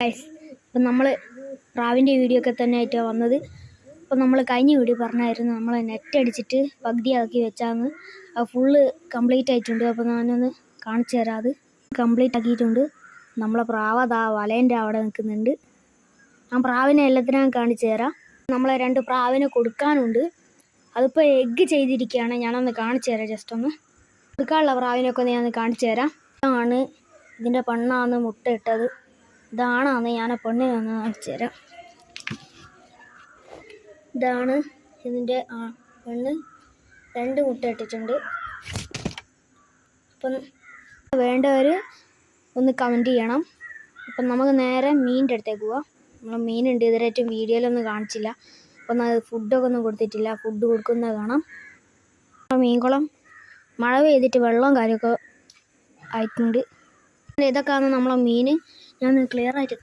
Guys, ഇപ്പം നമ്മൾ പ്രാവിൻ്റെ video ഒക്കെ തന്നെ ആയിട്ടാണ് വന്നത്. ഇപ്പം നമ്മൾ കഴിഞ്ഞ വീഡിയോ പറഞ്ഞായിരുന്നു നമ്മൾ നെറ്റ് അടിച്ചിട്ട് പകുതിയാക്കി വെച്ചാന്ന്. അത് ഫുള്ള് കംപ്ലീറ്റ് ആയിട്ടുണ്ട്. അപ്പോൾ ഞാനൊന്ന് കാണിച്ചു തരാം. അത് കംപ്ലീറ്റ് ആക്കിയിട്ടുണ്ട്. നമ്മളെ പ്രാവ് അതാ വലേൻ്റെ അവിടെ നിൽക്കുന്നുണ്ട്. ഞാൻ പ്രാവിനെ എല്ലാത്തിനും കാണിച്ചു തരാം. നമ്മളെ 2 പ്രാവിനെ കൊടുക്കാനുണ്ട്. അതിപ്പോൾ എഗ്ഗ് ചെയ്തിരിക്കുകയാണ്. ഞാനൊന്ന് കാണിച്ചു തരാം. ജസ്റ്റ് ഒന്ന് കൊടുക്കാനുള്ള പ്രാവിനൊക്കെ ഞാൻ കാണിച്ചു തരാം. ഇതാണ് ഇതിൻ്റെ പെണ്ണാണ് മുട്ട ഇട്ടത്. ഇതാണെന്ന് ഞാൻ പെണ്ണിനൊന്ന് കാണിച്ചു തരാം. ഇതാണ് ഇതിൻ്റെ പെണ്ണ്. 2 മുട്ട ഇട്ടിട്ടുണ്ട്. അപ്പം വേണ്ടവർ ഒന്ന് കമൻറ്റ് ചെയ്യണം. അപ്പം നമുക്ക് നേരെ മീനിൻ്റെ അടുത്തേക്ക് പോവാം. നമ്മൾ മീനുണ്ട്. ഇതുവരെയായിട്ട് വീഡിയോയിലൊന്നും കാണിച്ചില്ല. അപ്പം അത് ഫുഡൊക്കെ ഒന്നും കൊടുത്തിട്ടില്ല. ഫുഡ് കൊടുക്കുന്നത് കാണാം. മീൻകുളം മഴ പെയ്തിട്ട് വെള്ളവും കാര്യമൊക്കെ ആയിട്ടുണ്ട്. ഇതൊക്കെയാണ് നമ്മളെ മീൻ. ഞാൻ ക്ലിയർ ആയിട്ട്